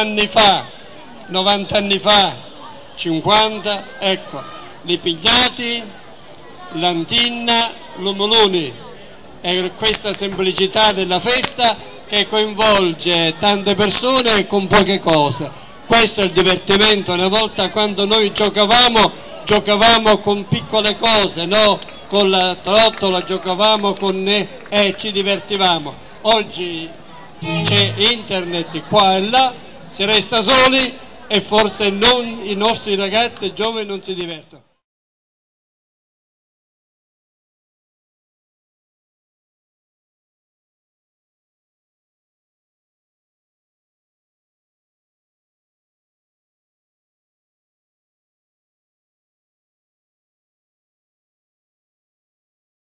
anni fa, 90 anni fa, 50, ecco, li pigliati, l'antinna, l'umuluni, e questa semplicità della festa che coinvolge tante persone con poche cose. Questo è il divertimento. Una volta, quando noi giocavamo con piccole cose, no? Con la trottola giocavamo e ci divertivamo. Oggi c'è internet qua e là, si resta soli e forse i nostri ragazzi e giovani non si divertono.